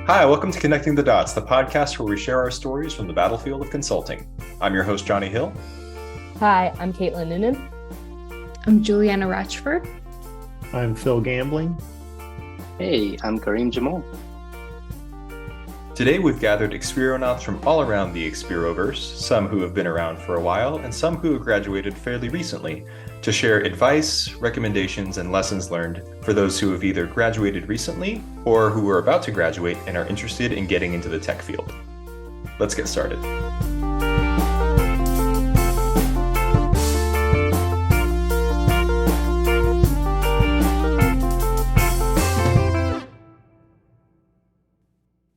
Hi, welcome to Connecting the Dots, the podcast where we share our stories from the battlefield of consulting. I'm your host, Johnny Hill. Hi, I'm Caitlin Noonan. I'm Juliana Ratchford. I'm Phil Gambling. Hey, I'm Kareem Jamal. Today we've gathered Experonauts from all around the Experoverse, some who have been around for a while and some who have graduated fairly recently, to share advice, recommendations, and lessons learned for those who have either graduated recently or who are about to graduate and are interested in getting into the tech field. Let's get started.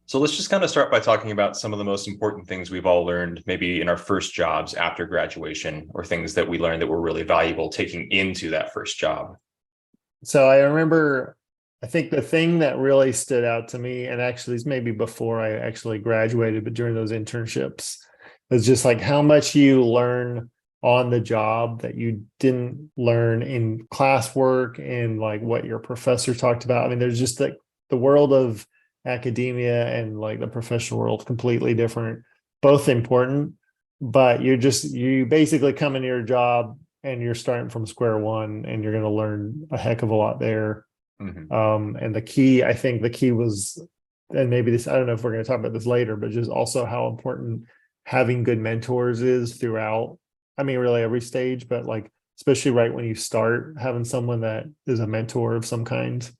So let's just kind of start by talking about some of the most important things we've all learned, maybe in our first jobs after graduation, or things that we learned that were really valuable taking into that first job. So I remember, I think the thing that really stood out to me, and actually is maybe before I actually graduated, but during those internships, was just like how much you learn on the job that you didn't learn in classwork and like what your professor talked about. I mean, there's just like the world of academia and like the professional world completely different, both important, but you basically come into your job and you're starting from square one and you're going to learn a heck of a lot there. And I think the key was, and maybe this, I don't know if we're going to talk about this later, but just also how important having good mentors is throughout, I mean, really every stage, but like, especially right when you start, having someone that is a mentor of some kind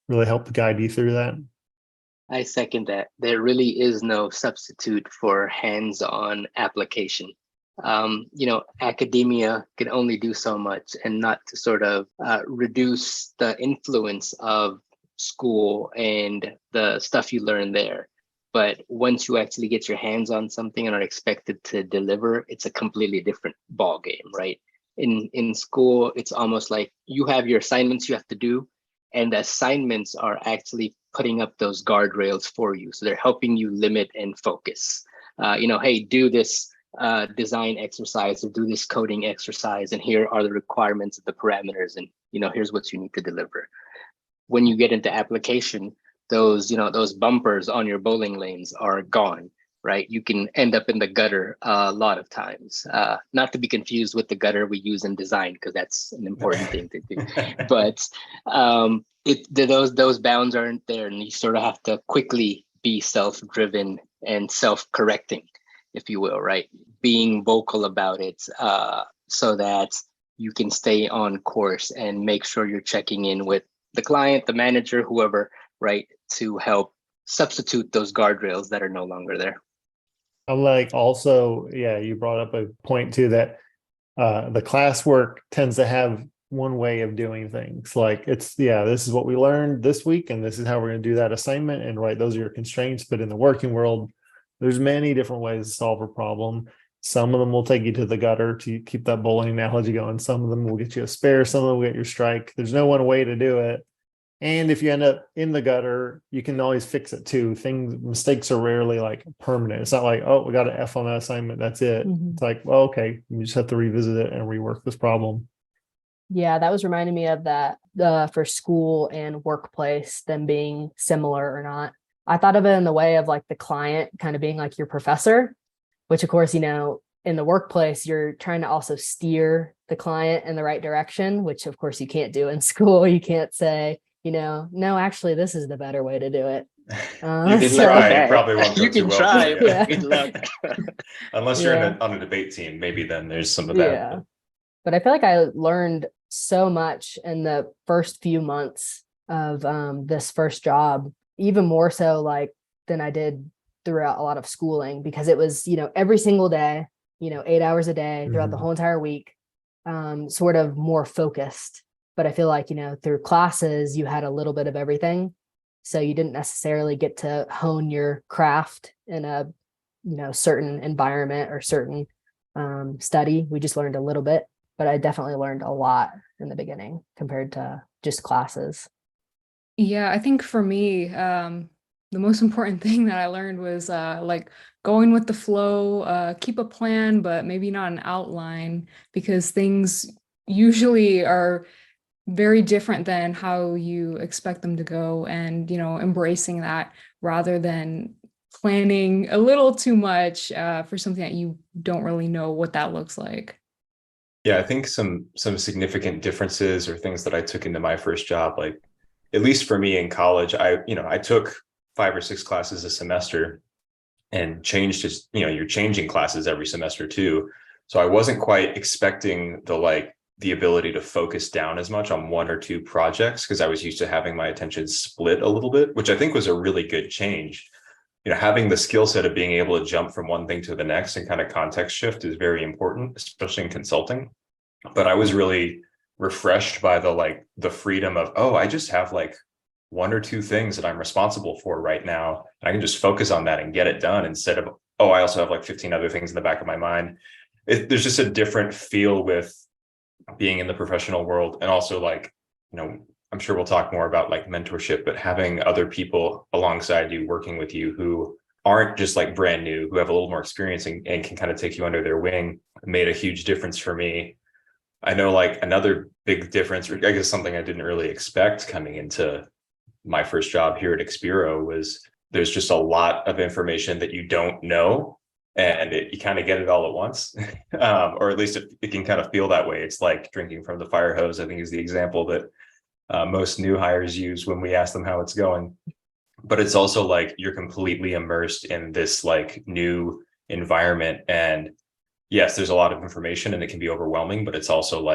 really help guide you through that. I second that. There really is no substitute for hands-on application. Academia can only do so much, and not to sort of reduce the influence of school and the stuff you learn there. But once you actually get your hands on something and are expected to deliver, it's a completely different ball game, right? In school, it's almost like you have your assignments you have to do, and the assignments are actually putting up those guardrails for you. So they're helping you limit and focus. Hey, do this design exercise or do this coding exercise, and here are the requirements of the parameters, and here's what you need to deliver. When you get into application, those bumpers on your bowling lanes are gone, right? You can end up in the gutter a lot of times, not to be confused with the gutter we use in design, because that's an important thing to do. But those bounds aren't there, and you sort of have to quickly be self-driven and self-correcting, if you will, right? Being vocal about it, so that you can stay on course and make sure you're checking in with the client, the manager, whoever, right, to help substitute those guardrails that are no longer there. I'm like, also, yeah, you brought up a point too, that the classwork tends to have one way of doing things. Like this is what we learned this week, and this is how we're going to do that assignment. And right, those are your constraints. But in the working world, there's many different ways to solve a problem. Some of them will take you to the gutter, to keep that bowling analogy going. Some of them will get you a spare. Some of them will get your strike. There's no one way to do it. And if you end up in the gutter, you can always fix it too. Mistakes are rarely like permanent. It's not like, oh, we got an F on that assignment, that's it. It's like, well, okay, we just have to revisit it and rework this problem. Yeah, that was reminding me of that for school and workplace, them being similar or not. I thought of it in the way of like the client kind of being like your professor, which of course, in the workplace, you're trying to also steer the client in the right direction, which of course you can't do in school. You can't say, no, actually, this is the better way to do it. You can try. It probably won't go too well. Try. Yeah. Good luck. Unless you're on a debate team, maybe then there's some of that. Yeah. But I feel like I learned so much in the first few months of this first job, even more so like than I did throughout a lot of schooling, because it was, every single day, 8 hours a day throughout the whole entire week, sort of more focused. But I feel like, through classes, you had a little bit of everything. So you didn't necessarily get to hone your craft in a, certain environment or certain study. We just learned a little bit, but I definitely learned a lot in the beginning compared to just classes. Yeah, I think for me, the most important thing that I learned was like going with the flow, keep a plan, but maybe not an outline, because things usually are very different than how you expect them to go, and embracing that rather than planning a little too much for something that you don't really know what that looks like. Yeah, I think some significant differences or things that I took into my first job, like at least for me in college, I took 5 or 6 classes a semester and changed just, you're changing classes every semester too. So I wasn't quite expecting the ability to focus down as much on 1 or 2 projects because I was used to having my attention split a little bit, which I think was a really good change. Having the skill set of being able to jump from one thing to the next and kind of context shift is very important, especially in consulting. But I was really refreshed by the freedom of, oh, I just have 1 or 2 things that I'm responsible for right now. And I can just focus on that and get it done instead of, oh, I also have 15 other things in the back of my mind. There's just a different feel with being in the professional world. And also I'm sure we'll talk more about mentorship, but having other people alongside you working with you who aren't just brand new, who have a little more experience and can kind of take you under their wing made a huge difference for me. I know another big difference, or I guess something I didn't really expect coming into my first job here at Expiro was there's just a lot of information that you don't know, and you kind of get it all at once, or at least it can kind of feel that way. It's like drinking from the fire hose, I think is the example that most new hires use when we ask them how it's going. But it's also you're completely immersed in this new environment. And yes, there's a lot of information and it can be overwhelming, but it's also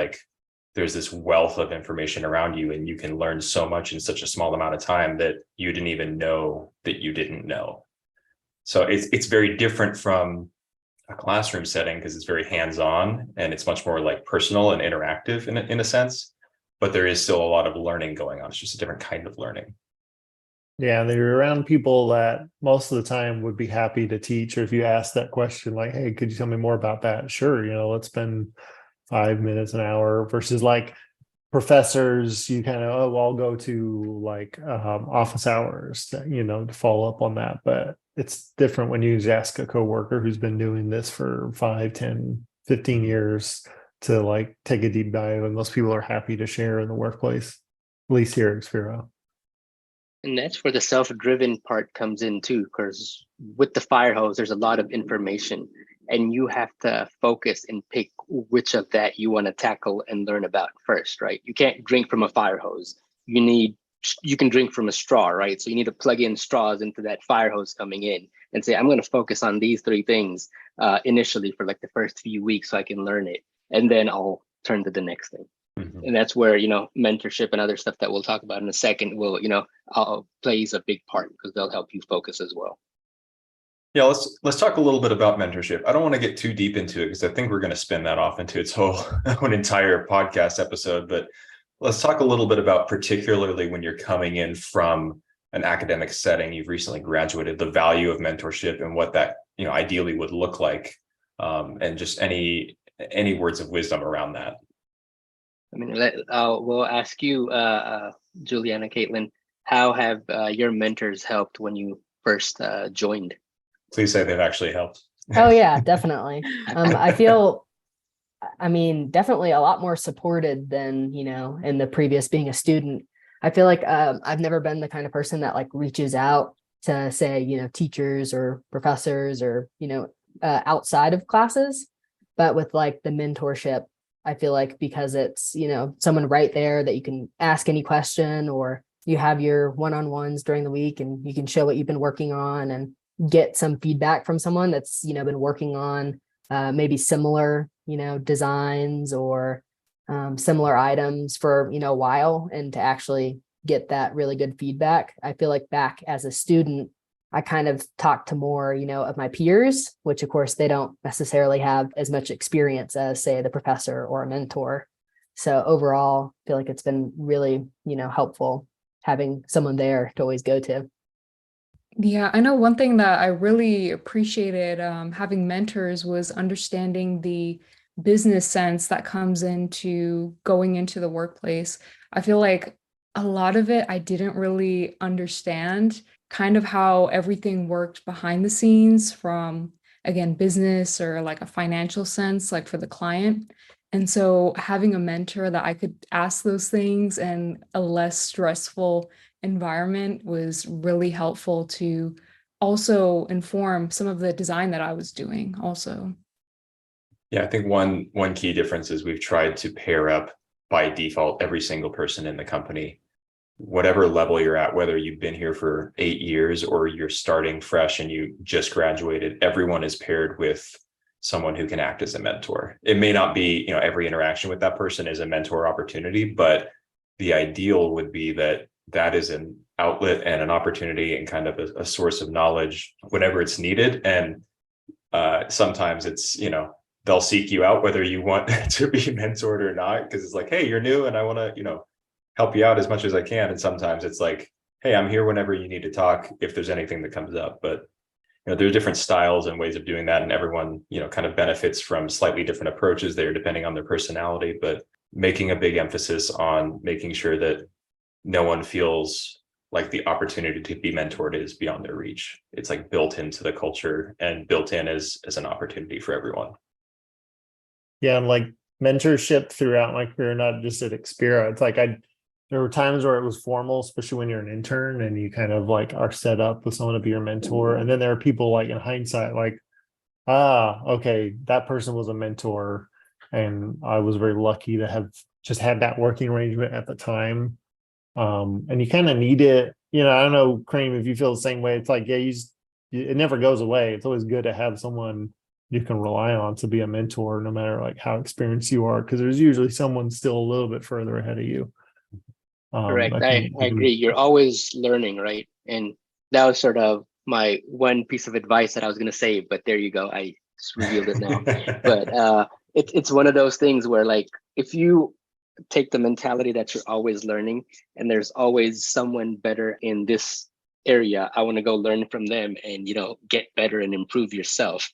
there's this wealth of information around you and you can learn so much in such a small amount of time that you didn't even know that you didn't know. So it's very different from a classroom setting because it's very hands-on and it's much more personal and interactive in a sense, but there is still a lot of learning going on. It's just a different kind of learning. Yeah, they're around people that most of the time would be happy to teach. Or if you ask that question, hey, could you tell me more about that? Sure, let's spend 5 minutes, an hour, versus professors, you kind of, oh, I'll go to office hours, to follow up on that. But it's different when you just ask a coworker who's been doing this for 5, 10, 15 years to take a deep dive, and most people are happy to share in the workplace, at least here at Expiro. And that's where the self-driven part comes in too, because with the fire hose, there's a lot of information and you have to focus and pick which of that you want to tackle and learn about first, right? You can't drink from a fire hose. You can drink from a straw, right? So you need to plug in straws into that fire hose coming in and say, I'm going to focus on these 3 things initially for the first few weeks so I can learn it. And then I'll turn to the next thing. Mm-hmm. And that's where, mentorship and other stuff that we'll talk about in a second will, plays a big part because they'll help you focus as well. Yeah, let's talk a little bit about mentorship. I don't want to get too deep into it because I think we're going to spin that off into its whole own entire podcast episode. But let's talk a little bit about, particularly when you're coming in from an academic setting, you've recently graduated, the value of mentorship and what that ideally would look like, and just any words of wisdom around that. I mean, we'll ask you, Juliana, Caitlin, how have your mentors helped when you first joined? Please say they've actually helped. Oh yeah, definitely. I feel, definitely a lot more supported than, in the previous being a student. I feel like I've never been the kind of person that reaches out to say, teachers or professors or, outside of classes. But with the mentorship, I feel like because it's, someone right there that you can ask any question, or you have your one-on-ones during the week and you can show what you've been working on and get some feedback from someone that's, been working on maybe similar, designs or similar items for, a while, and to actually get that really good feedback. I feel like back as a student, I kind of talked to more, of my peers, which of course they don't necessarily have as much experience as, say, the professor or a mentor. So overall, I feel like it's been really, helpful having someone there to always go to. Yeah, I know one thing that I really appreciated having mentors was understanding the business sense that comes into going into the workplace. I feel like a lot of it I didn't really understand, kind of how everything worked behind the scenes from, again, business or a financial sense, for the client. And so having a mentor that I could ask those things in a less stressful environment was really helpful to also inform some of the design that I was doing also. Yeah, I think one key difference is we've tried to pair up by default every single person in the company, whatever level you're at, whether you've been here for 8 years or you're starting fresh and you just graduated, everyone is paired with someone who can act as a mentor. It may not be, every interaction with that person is a mentor opportunity, but the ideal would be that that is an outlet and an opportunity and kind of a source of knowledge whenever it's needed. And sometimes it's, they'll seek you out whether you want to be mentored or not, because it's like, hey, you're new and I want to, help you out as much as I can. And sometimes it's like, hey, I'm here whenever you need to talk if there's anything that comes up. But there are different styles and ways of doing that, and everyone kind of benefits from slightly different approaches there depending on their personality. But making a big emphasis on making sure that no one feels like the opportunity to be mentored is beyond their reach. It's like built into the culture and built in as an opportunity for everyone. Yeah, and like mentorship throughout my career, not just at Expira. It's like there were times where it was formal, especially when you're an intern and you kind of like are set up with someone to be your mentor. And then there are people like in hindsight, like, okay, that person was a mentor. And I was very lucky to have just had that working arrangement at the time. And you kind of need it. I don't know, Cream, if you feel the same way. It's like, yeah, it never goes away. It's always good to have someone you can rely on to be a mentor, no matter like how experienced you are, because there's usually someone still a little bit further ahead of you. Correct. I agree. You're always learning, right? And that was sort of my one piece of advice that I was going to say, but there you go. I just revealed it now. But it's one of those things where, like, if you take the mentality that you're always learning and there's always someone better in this area, I want to go learn from them and, get better and improve yourself.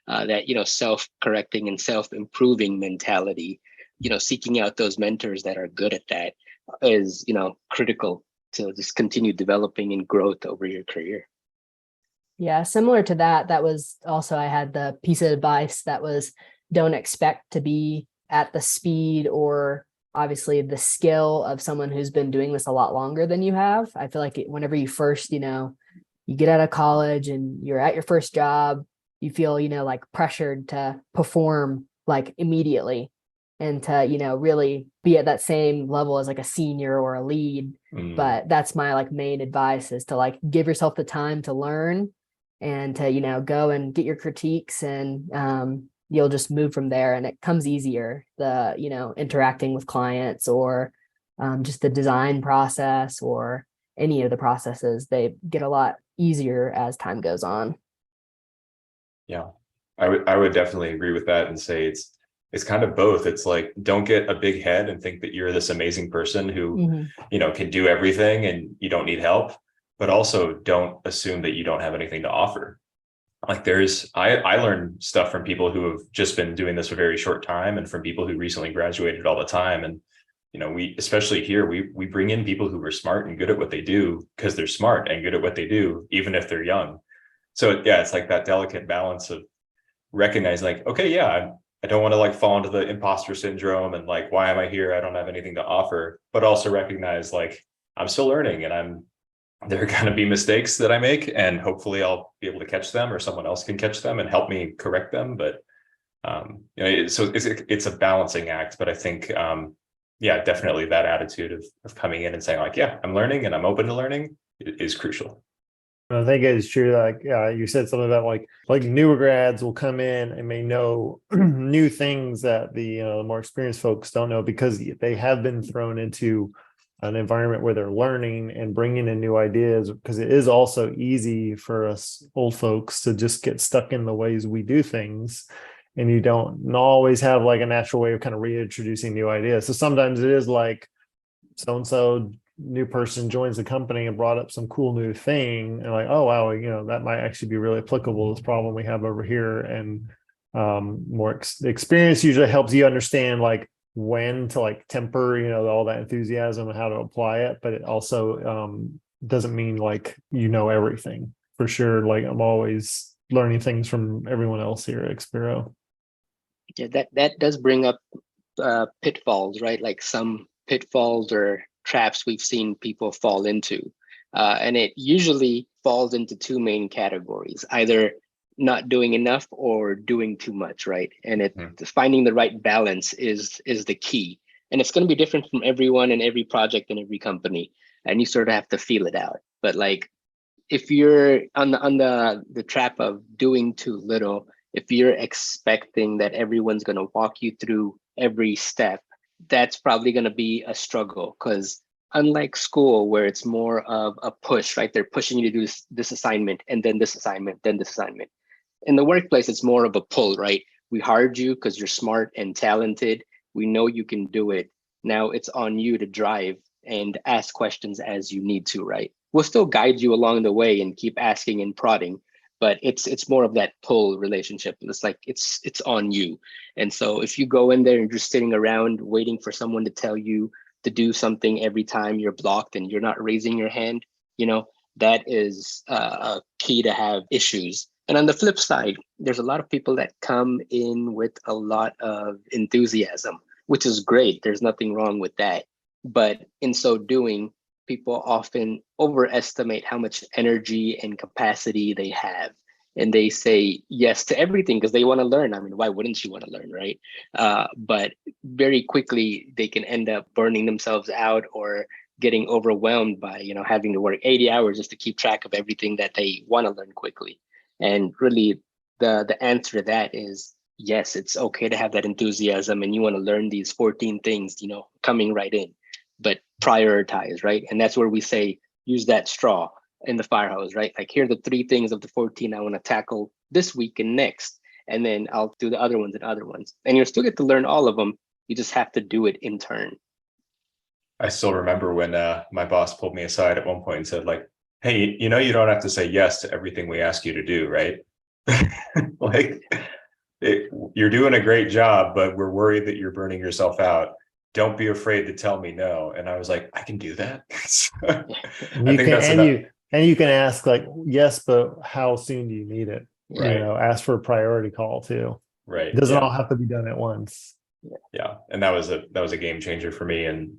That, self-correcting and self-improving mentality, seeking out those mentors that are good at that is critical to just continue developing and growth over your career. Yeah, similar to that was also, I had the piece of advice that was, don't expect to be at the speed or obviously the skill of someone who's been doing this a lot longer than you have. I feel like whenever you first, you get out of college and you're at your first job, you feel, like pressured to perform like immediately and to, really be at that same level as like a senior or a lead. But that's my like main advice, is to like give yourself the time to learn and to, go and get your critiques, and you'll just move from there, and it comes easier. The, interacting with clients or just the design process or any of the processes, they get a lot easier as time goes on. Yeah, I would definitely agree with that and say it's kind of both. It's like, don't get a big head and think that you're this amazing person who, can do everything and you don't need help, but also don't assume that you don't have anything to offer. Like I learn stuff from people who have just been doing this a very short time and from people who recently graduated all the time. And, we, especially here, we bring in people who are smart and good at what they do because they're smart and good at what they do, even if they're young. So yeah, it's like that delicate balance of recognizing like, okay, yeah, I don't want to like fall into the imposter syndrome and like, why am I here? I don't have anything to offer, but also recognize like I'm still learning and there are going to be mistakes that I make, and hopefully I'll be able to catch them or someone else can catch them and help me correct them. But, so it's a balancing act, but I think, yeah, definitely that attitude of coming in and saying like, yeah, I'm learning and I'm open to learning is crucial. I think it's true. Like, you said something about like newer grads will come in and may know new things that the more experienced folks don't know, because they have been thrown into an environment where they're learning and bringing in new ideas. Because it is also easy for us old folks to just get stuck in the ways we do things, and you don't always have like a natural way of kind of reintroducing new ideas. So sometimes it is like so-and-so new person joins the company and brought up some cool new thing, and like, oh wow, that might actually be really applicable to this problem we have over here. And more experience usually helps you understand like when to like temper all that enthusiasm and how to apply it, but it also doesn't mean like everything for sure. Like, I'm always learning things from everyone else here at Expiro. Yeah, that does bring up pitfalls, right? Like some pitfalls or traps we've seen people fall into. And it usually falls into two main categories, either not doing enough or doing too much, right? And finding the right balance is the key. And it's going to be different from everyone and every project and every company. And you sort of have to feel it out. But like, if you're on the trap of doing too little, if you're expecting that everyone's going to walk you through every step, that's probably going to be a struggle, because unlike school where it's more of a push, right? They're pushing you to do this assignment and then this assignment, then this assignment. In the workplace, it's more of a pull, right? We hired you because you're smart and talented. We know you can do it. Now it's on you to drive and ask questions as you need to, right? We'll still guide you along the way and keep asking and prodding, but it's more of that pull relationship. It's like it's on you. And so if you go in there and just sitting around waiting for someone to tell you to do something every time you're blocked and you're not raising your hand, that is a key to have issues. And on the flip side, there's a lot of people that come in with a lot of enthusiasm, which is great. There's nothing wrong with that. But in so doing, people often overestimate how much energy and capacity they have. And they say yes to everything because they want to learn. I mean, why wouldn't you want to learn, right? But very quickly, they can end up burning themselves out or getting overwhelmed by, having to work 80 hours just to keep track of everything that they want to learn quickly. And really, the answer to that is yes, it's okay to have that enthusiasm and you want to learn these 14 things, coming right in, but prioritize, right? And that's where we say, use that straw in the fire hose, right? Like, here are the 3 things of the 14 I want to tackle this week and next, and then I'll do the other ones and other ones. And you'll still get to learn all of them. You just have to do it in turn. I still remember when my boss pulled me aside at one point and said, like, hey, you don't have to say yes to everything we ask you to do, right? Like, you're doing a great job, but we're worried that you're burning yourself out. Don't be afraid to tell me no. And I was like, I can do that. You can ask, like, yes, but how soon do you need it? Right. Ask for a priority call too. Right. It doesn't all have to be done at once. Yeah. And that was a game changer for me, and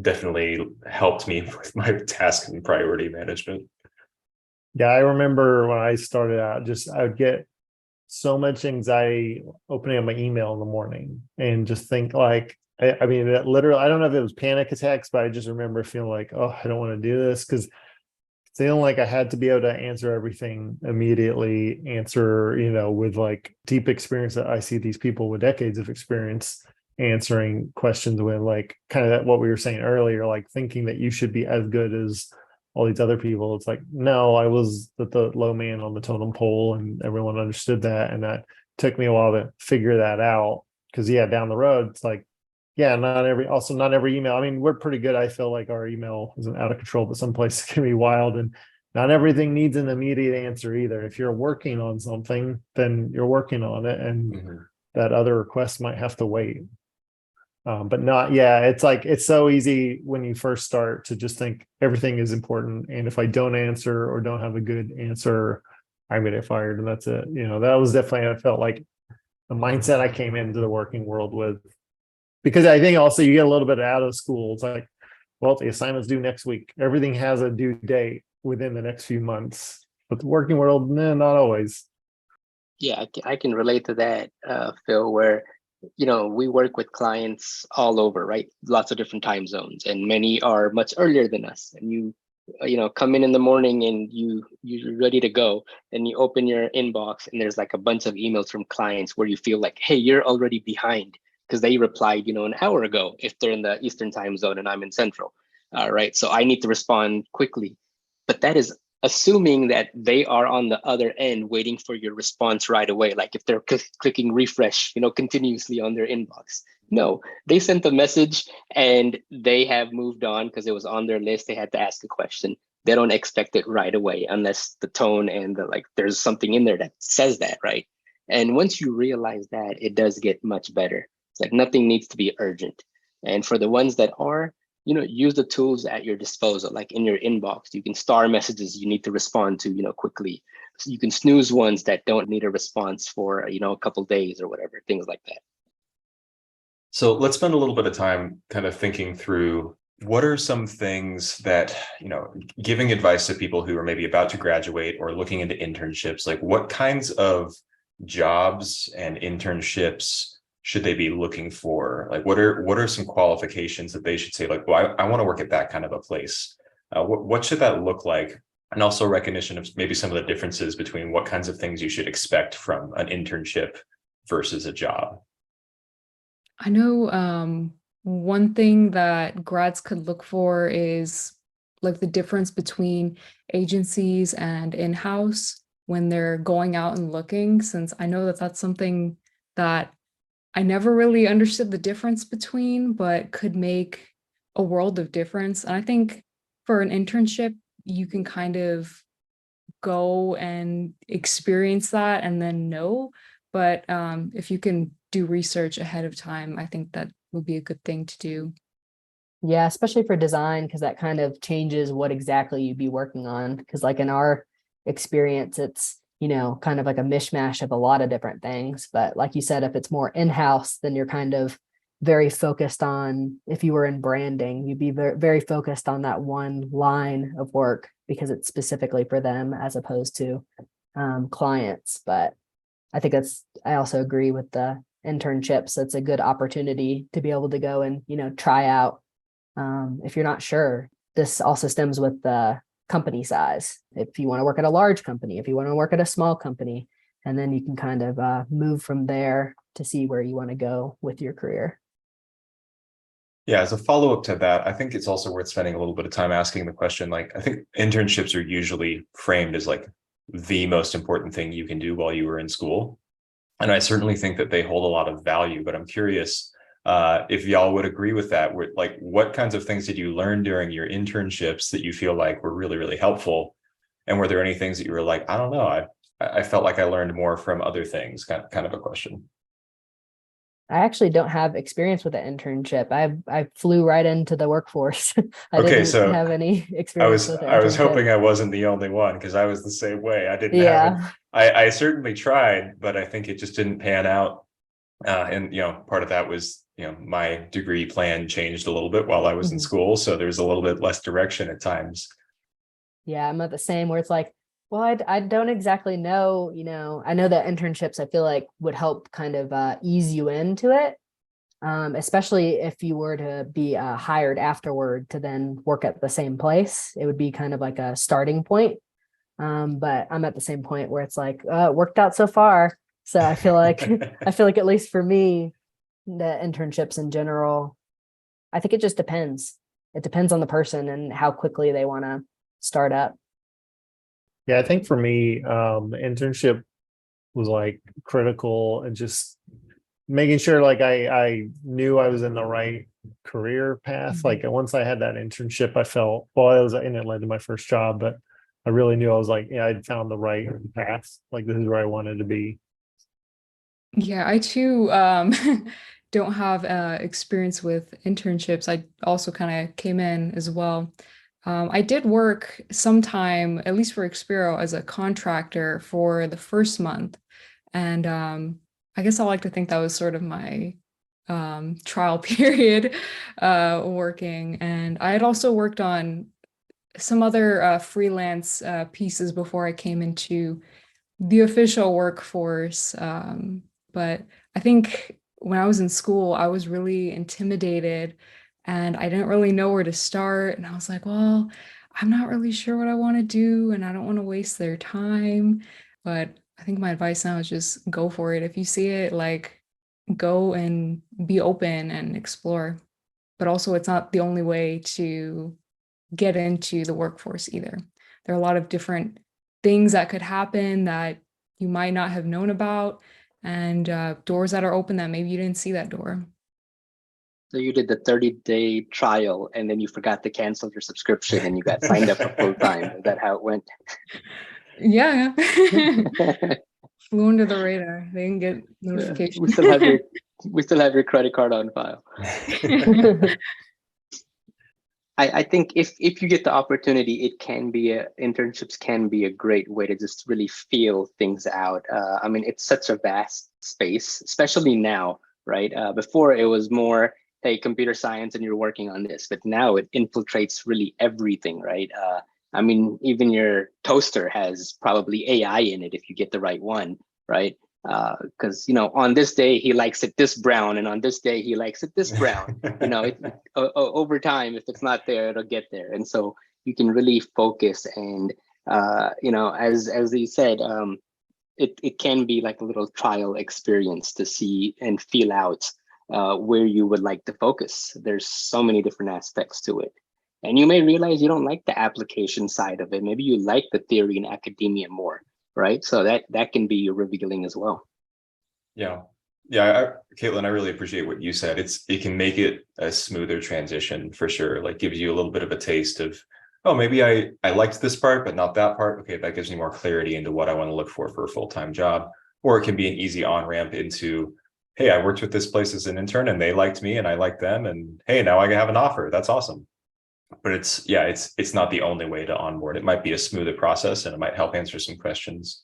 definitely helped me with my task and priority management. Yeah, I remember when I started out, I would get so much anxiety opening up my email in the morning and just think, like, I mean, literally, I don't know if it was panic attacks, but I just remember feeling like, oh, I don't want to do this, because feeling like I had to be able to answer everything immediately, with like deep experience that I see these people with decades of experience answering questions with, like, kind of what we were saying earlier, like thinking that you should be as good as all these other people. It's like, no, I was the low man on the totem pole, and everyone understood that. And that took me a while to figure that out, because down the road, it's like, not every email. I mean, we're pretty good. I feel like our email isn't out of control, but some places can be wild, and not everything needs an immediate answer either. If you're working on something, then you're working on it, and that other request might have to wait. But not, it's like, it's so easy when you first start to just think everything is important. And if I don't answer or don't have a good answer, I'm going to get fired. And that's it. That was definitely, I felt like the mindset I came into the working world with, because I think also you get a little bit out of school. It's like, well, the assignment's due next week. Everything has a due date within the next few months, but the working world, not always. Yeah, I can relate to that, Phil, where we work with clients all over, right? Lots of different time zones, and many are much earlier than us. And you come in the morning and you're ready to go, and you open your inbox and there's like a bunch of emails from clients where you feel like, hey, you're already behind because they replied, an hour ago, if they're in the Eastern time zone and I'm in Central. Right. So I need to respond quickly. But that is assuming that they are on the other end waiting for your response right away. Like if they're clicking refresh, continuously on their inbox. No, they sent a message and they have moved on because it was on their list. They had to ask a question. They don't expect it right away unless the tone and there's something in there that says that, right? And once you realize that, it does get much better. It's like nothing needs to be urgent. And for the ones that are, use the tools at your disposal, like in your inbox. You can star messages you need to respond to, quickly. So you can snooze ones that don't need a response for, a couple days or whatever, things like that. So let's spend a little bit of time kind of thinking through what are some things that, giving advice to people who are maybe about to graduate or looking into internships, like what kinds of jobs and internships should they be looking for? Like what are some qualifications that they should say, like, well, I want to work at that kind of a place. What should that look like? And also recognition of maybe some of the differences between what kinds of things you should expect from an internship versus a job. I know one thing that grads could look for is like the difference between agencies and in-house when they're going out and looking, since I know that that's something that I never really understood the difference between, but could make a world of difference. And I think for an internship, you can kind of go and experience that and then know. But if you can do research ahead of time, I think that would be a good thing to do. Yeah, especially for design, because that kind of changes what exactly you'd be working on. Because like in our experience, it's, kind of like a mishmash of a lot of different things. But like you said, if it's more in-house, then you're kind of very focused on, if you were in branding, you'd be very, very focused on that one line of work because it's specifically for them as opposed to clients. But I think I also agree with the internships. It's a good opportunity to be able to go and, try out if you're not sure. This also stems with the company size. If you want to work at a large company, if you want to work at a small company, and then you can kind of move from there to see where you want to go with your career. Yeah, as a follow-up to that, I think it's also worth spending a little bit of time asking the question, like, I think internships are usually framed as like the most important thing you can do while you were in school. And I certainly think that they hold a lot of value, but I'm curious if y'all would agree with that. Like, what kinds of things did you learn during your internships that you feel like were really, really helpful? And were there any things that you were like, I don't know, I felt like I learned more from other things, kind of a question. I actually don't have experience with an internship. I flew right into the workforce. I Okay, didn't so have any I experience was with an I was internship. hoping I wasn't the only one because I was the same way. I didn't have it. Yeah. I certainly tried, but I think it just didn't pan out. And part of that was my degree plan changed a little bit while I was in Mhm. school, so there's a little bit less direction at times. Yeah, I'm at the same where it's like, well, I don't exactly know, I know that internships I feel like would help kind of ease you into it, especially if you were to be hired afterward to then work at the same place. It would be kind of like a starting point. But I'm at the same point where it's like, it worked out so far. So I feel like I feel like at least for me, the internships in general, I think it just depends. It depends on the person and how quickly they want to start up. Yeah, I think for me, the internship was like critical and just making sure like I knew I was in the right career path. Like once I had that internship, I felt, well, I was and it led to my first job, but I really knew I was like, yeah, I'd found the right path. Like this is where I wanted to be. Yeah, I too don't have experience with internships. I also kind of came in as well. I did work sometime, at least for Expero, as a contractor for the first month. And I guess I like to think that was sort of my trial period working. And I had also worked on some other freelance pieces before I came into the official workforce. But I think when I was in school, I was really intimidated and I didn't really know where to start. And I was like, well, I'm not really sure what I want to do and I don't want to waste their time. But I think my advice now is just go for it. If you see it, like go and be open and explore. But also, it's not the only way to get into the workforce either. There are a lot of different things that could happen that you might not have known about, and doors that are open that maybe you didn't see that door. So you did the 30-day trial and then you forgot to cancel your subscription and you got signed up for full time. Is that how it went? Yeah. Flew under the radar. They didn't get notification. We still have your credit card on file. I think if you get the opportunity, internships can be a great way to just really feel things out. I mean, it's such a vast space, especially now, right? Before it was more hey, computer science, and you're working on this. But now it infiltrates really everything, right? I mean, even your toaster has probably AI in it if you get the right one, right? Because on this day he likes it this brown, and on this day he likes it this brown. Over time, if it's not there, it'll get there, and so you can really focus. And as he said, it can be like a little trial experience to see and feel out where you would like to focus. There's so many different aspects to it. And you may realize you don't like the application side of it. Maybe you like the theory and academia more, right? So that can be revealing as well. Yeah. Caitlin, I really appreciate what you said. It can make it a smoother transition for sure. Like gives you a little bit of a taste of, oh, maybe I liked this part, but not that part. Okay, that gives me more clarity into what I want to look for a full-time job. Or it can be an easy on-ramp into, hey, I worked with this place as an intern and they liked me and I liked them. And hey, now I have an offer. That's awesome. But it's not the only way to onboard. It might be a smoother process and it might help answer some questions.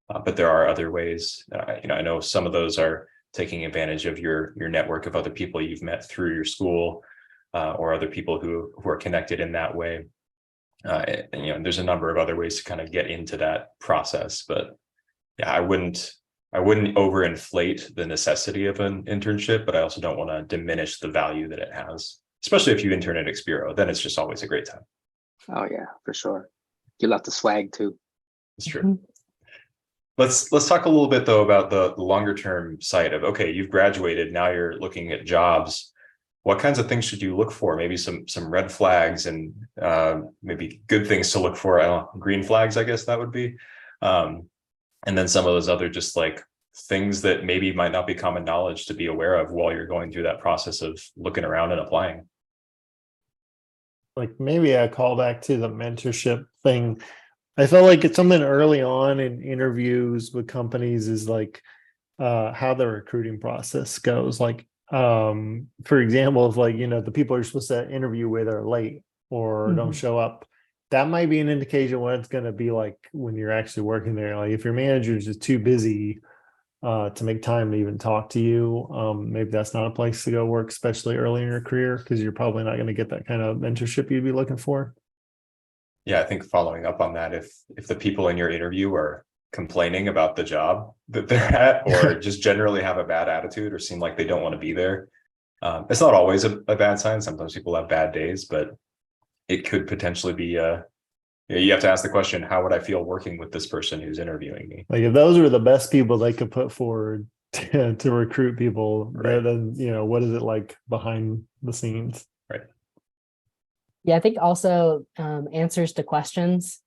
But there are other ways. I know some of those are taking advantage of your network of other people you've met through your school or other people who are connected in that way. And there's a number of other ways to kind of get into that process. But yeah, I wouldn't overinflate the necessity of an internship, but I also don't want to diminish the value that it has, especially if you intern at Expiro. Then it's just always a great time. Oh yeah, for sure. You love the swag too. It's true. Let's talk a little bit though about the longer term side of, okay, you've graduated, now you're looking at jobs. What kinds of things should you look for? Maybe some red flags and maybe good things to look for. I don't know, green flags, I guess that would be. And then some of those other just like things that maybe might not be common knowledge to be aware of while you're going through that process of looking around and applying. Like maybe I call back to the mentorship thing. I felt like it's something early on in interviews with companies is like how the recruiting process goes. Like, for example, if like, the people you're supposed to interview with are late or don't show up, that might be an indication what it's going to be like when you're actually working there. Like if your manager is just too busy to make time to even talk to you, maybe that's not a place to go work, especially early in your career, because you're probably not going to get that kind of mentorship you'd be looking for. Yeah, I think following up on that, if the people in your interview are complaining about the job that they're at, or just generally have a bad attitude or seem like they don't want to be there, it's not always a bad sign. Sometimes people have bad days, but it could potentially be you have to ask the question, how would I feel working with this person who's interviewing me? Like if those were the best people they could put forward to recruit people, right, then what is it like behind the scenes? Right. Yeah, I think also answers to questions.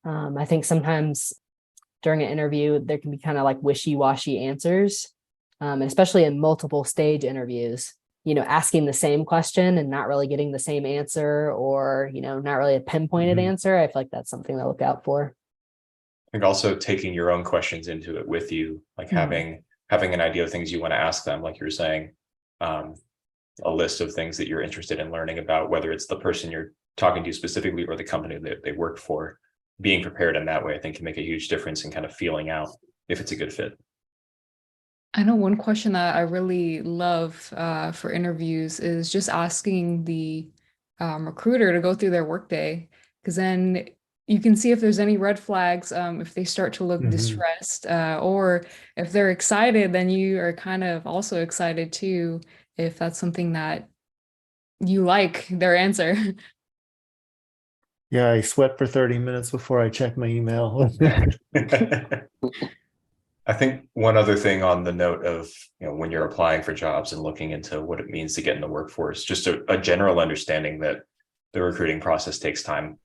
I think sometimes during an interview, there can be kind of like wishy-washy answers, and especially in multiple stage interviews, asking the same question and not really getting the same answer, or, not really a pinpointed answer. I feel like that's something to look out for. I think also taking your own questions into it with you, like having an idea of things you want to ask them, like you were saying, a list of things that you're interested in learning about, whether it's the person you're talking to specifically or the company that they work for. Being prepared in that way, I think, can make a huge difference in kind of feeling out if it's a good fit. I know one question that I really love for interviews is just asking the recruiter to go through their workday, because then you can see if there's any red flags, if they start to look distressed, or if they're excited, then you are kind of also excited too, if that's something that you like their answer. Yeah, I sweat for 30 minutes before I check my email. I think one other thing on the note of, when you're applying for jobs and looking into what it means to get in the workforce, just a general understanding that the recruiting process takes time.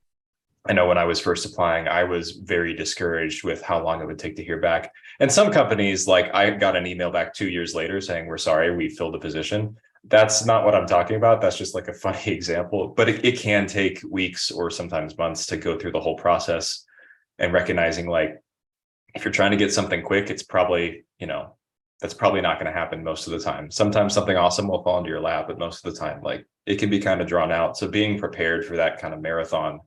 I know when I was first applying, I was very discouraged with how long it would take to hear back. And some companies, like I got an email back 2 years later saying, we're sorry, we filled the position. That's not what I'm talking about. That's just like a funny example, but it can take weeks or sometimes months to go through the whole process, and recognizing like, if you're trying to get something quick, it's probably, that's probably not going to happen most of the time. Sometimes something awesome will fall into your lap, but most of the time, like it can be kind of drawn out. So being prepared for that kind of marathon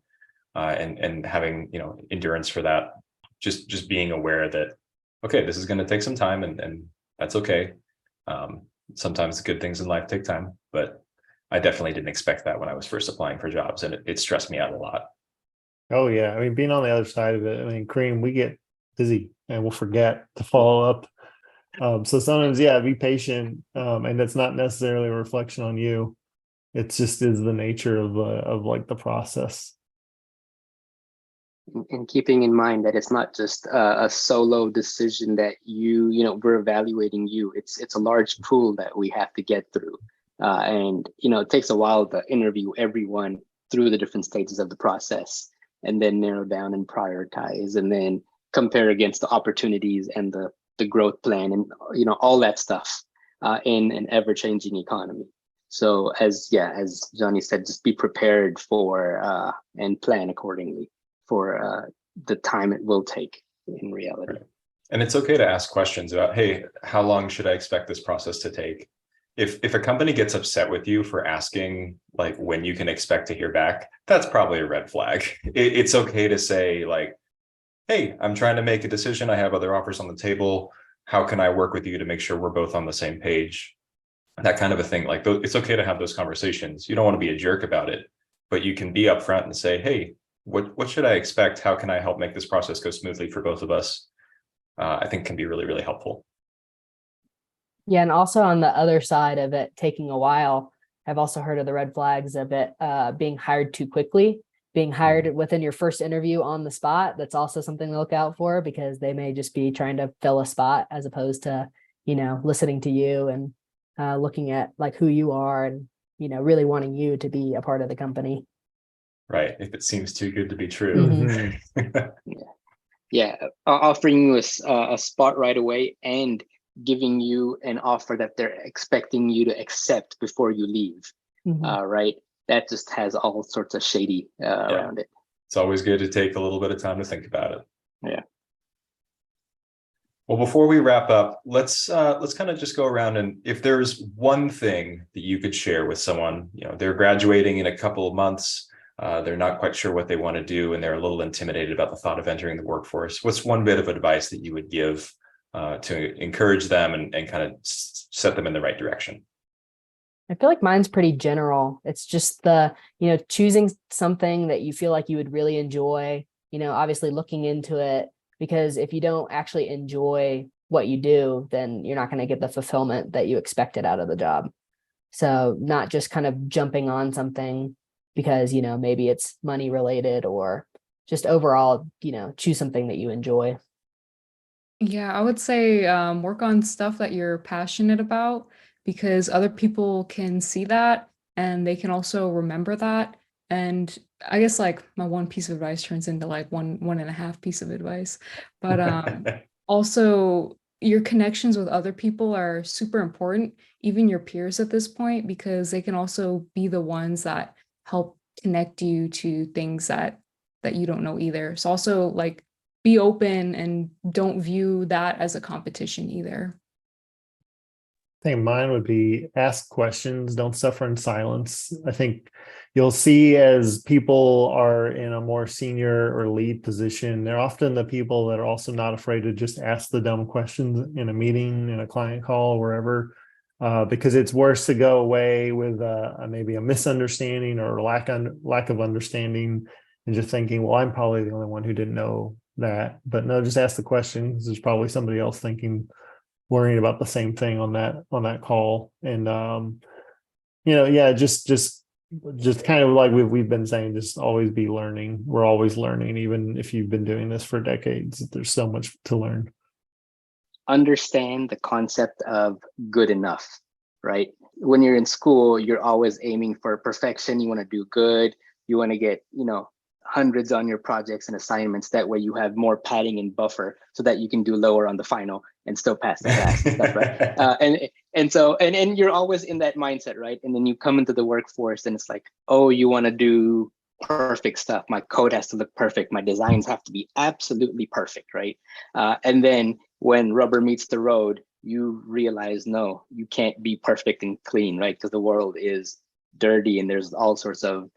and having, endurance for that, just being aware that, okay, this is going to take some time and that's okay. Sometimes good things in life take time, but I definitely didn't expect that when I was first applying for jobs, and it stressed me out a lot. Oh yeah. I mean, being on the other side of it, I mean, Kareem, we get busy and we'll forget to follow up. So sometimes, yeah, be patient. And that's not necessarily a reflection on you. It just is the nature of like the process. And keeping in mind that it's not just a solo decision that we're evaluating you. It's a large pool that we have to get through, and it takes a while to interview everyone through the different stages of the process, and then narrow down and prioritize, and then compare against the opportunities and the growth plan, and all that stuff in an ever-changing economy. So as Johnny said, just be prepared for and plan accordingly for the time it will take in reality. Right. And it's okay to ask questions about, hey, how long should I expect this process to take? If a company gets upset with you for asking like when you can expect to hear back, that's probably a red flag. It's okay to say like, hey, I'm trying to make a decision. I have other offers on the table. How can I work with you to make sure we're both on the same page? That kind of a thing. Like, it's okay to have those conversations. You don't want to be a jerk about it, but you can be upfront and say, hey, what should I expect? How can I help make this process go smoothly for both of us? I think can be really, really helpful. Yeah, and also on the other side of it taking a while, I've also heard of the red flags of it being hired too quickly, being hired within your first interview on the spot. That's also something to look out for, because they may just be trying to fill a spot as opposed to, listening to you and looking at like who you are and, really wanting you to be a part of the company. Right. If it seems too good to be true. Mm-hmm. Offering you a spot right away and giving you an offer that they're expecting you to accept before you leave. Right. That just has all sorts of shady around it. It's always good to take a little bit of time to think about it. Yeah. Well, before we wrap up, let's kind of just go around, and if there's one thing that you could share with someone, they're graduating in a couple of months, they're not quite sure what they want to do, and they're a little intimidated about the thought of entering the workforce. What's one bit of advice that you would give to encourage them and kind of set them in the right direction? I feel like mine's pretty general. It's just choosing something that you feel like you would really enjoy, obviously looking into it, because if you don't actually enjoy what you do, then you're not going to get the fulfillment that you expected out of the job. So not just kind of jumping on something because, maybe it's money related, or just overall, choose something that you enjoy. Yeah, I would say work on stuff that you're passionate about, because other people can see that and they can also remember that. And I guess like my one piece of advice turns into like one and a half piece of advice. But also your connections with other people are super important, even your peers at this point, because they can also be the ones that help connect you to things that you don't know either. So also like be open and don't view that as a competition either. I think mine would be ask questions, don't suffer in silence. I think you'll see as people are in a more senior or lead position, they're often the people that are also not afraid to just ask the dumb questions in a meeting, in a client call, wherever, because it's worse to go away with maybe a misunderstanding or lack of understanding and just thinking, well, I'm probably the only one who didn't know that. But no, just ask the question, because there's probably somebody else worrying about the same thing on that call. And just kind of like we've been saying, just always be learning. We're always learning, even if you've been doing this for decades. There's so much to learn. Understand the concept of good enough, right? When you're in school, you're always aiming for perfection. You want to do good. You want to get hundreds on your projects and assignments. That way you have more padding and buffer so that you can do lower on the final and still pass the class and stuff, right? And you're always in that mindset, right? And then you come into the workforce and it's like, oh, you want to do perfect stuff. My code has to look perfect. My designs have to be absolutely perfect, right? And then when rubber meets the road, you realize, no, you can't be perfect and clean, right? Because the world is dirty and there's all sorts of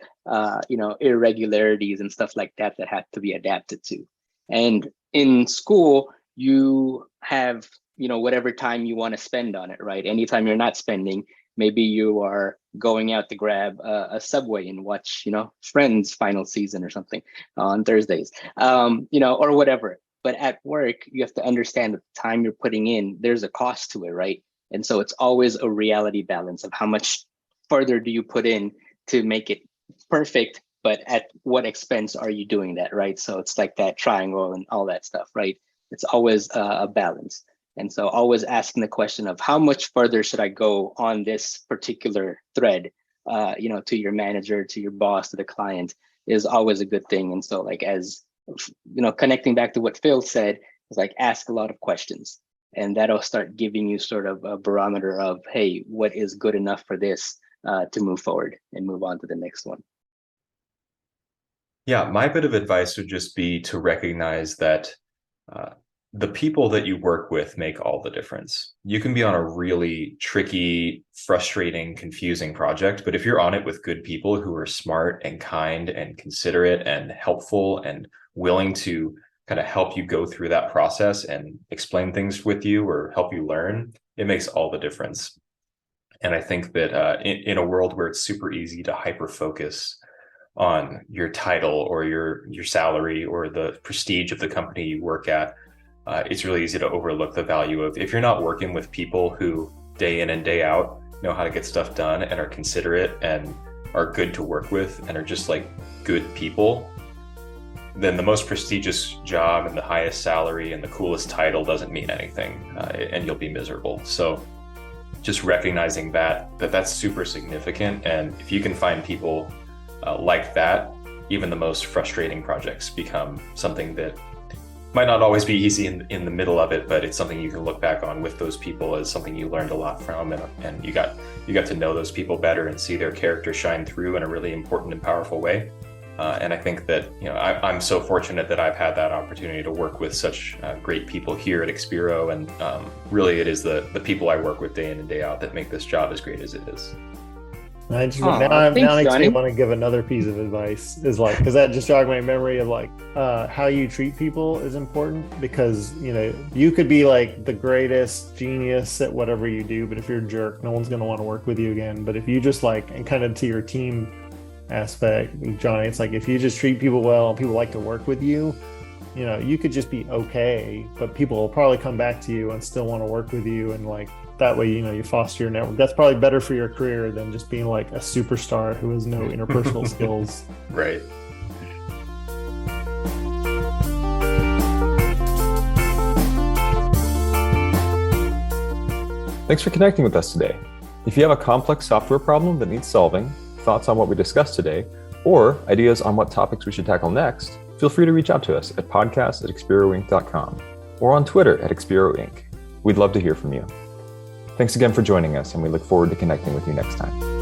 irregularities and stuff like that have to be adapted to. And in school, you have whatever time you want to spend on it, right? Anytime you're not spending, Maybe you are going out to grab a Subway and watch, Friends final season or something on Thursdays, or whatever. But at work, you have to understand that the time you're putting in, there's a cost to it, right? And so it's always a reality balance of how much further do you put in to make it perfect, but at what expense are you doing that, right? So it's like that triangle and all that stuff, right? It's always a balance. And so always asking the question of how much further should I go on this particular thread, to your manager, to your boss, to the client is always a good thing. And so like, as connecting back to what Phil said, is like ask a lot of questions, and that'll start giving you sort of a barometer of, hey, what is good enough for this to move forward and move on to the next one. Yeah, my bit of advice would just be to recognize that the people that you work with make all the difference. You can be on a really tricky, frustrating, confusing project, but if you're on it with good people who are smart and kind and considerate and helpful and willing to kind of help you go through that process and explain things with you or help you learn, it makes all the difference. And I think that in a world where it's super easy to hyper focus on your title or your salary or the prestige of the company you work at, it's really easy to overlook the value of, if you're not working with people who day in and day out know how to get stuff done and are considerate and are good to work with and are just like good people, then the most prestigious job and the highest salary and the coolest title doesn't mean anything, and you'll be miserable. So just recognizing that's super significant. And if you can find people like that, even the most frustrating projects become something that might not always be easy in the middle of it, but it's something you can look back on with those people as something you learned a lot from, and you got to know those people better and see their character shine through in a really important and powerful way. And I think that, I'm so fortunate that I've had that opportunity to work with such great people here at Expiro, and really it is the people I work with day in and day out that make this job as great as it is. Now makes me want to give another piece of advice, is like, because that just jogged my memory of like how you treat people is important, because you could be like the greatest genius at whatever you do, but if you're a jerk, no one's going to want to work with you again. But if you just like, and kind of to your team aspect, Johnny, it's like if you just treat people well and people like to work with you, you could just be okay, but people will probably come back to you and still want to work with you, and like that way, you foster your network. That's probably better for your career than just being like a superstar who has no interpersonal skills. Right. Thanks for connecting with us today. If you have a complex software problem that needs solving, thoughts on what we discussed today, or ideas on what topics we should tackle next, feel free to reach out to us at podcast@expiroinc.com or on Twitter @ExpiroInc. We'd love to hear from you. Thanks again for joining us, and we look forward to connecting with you next time.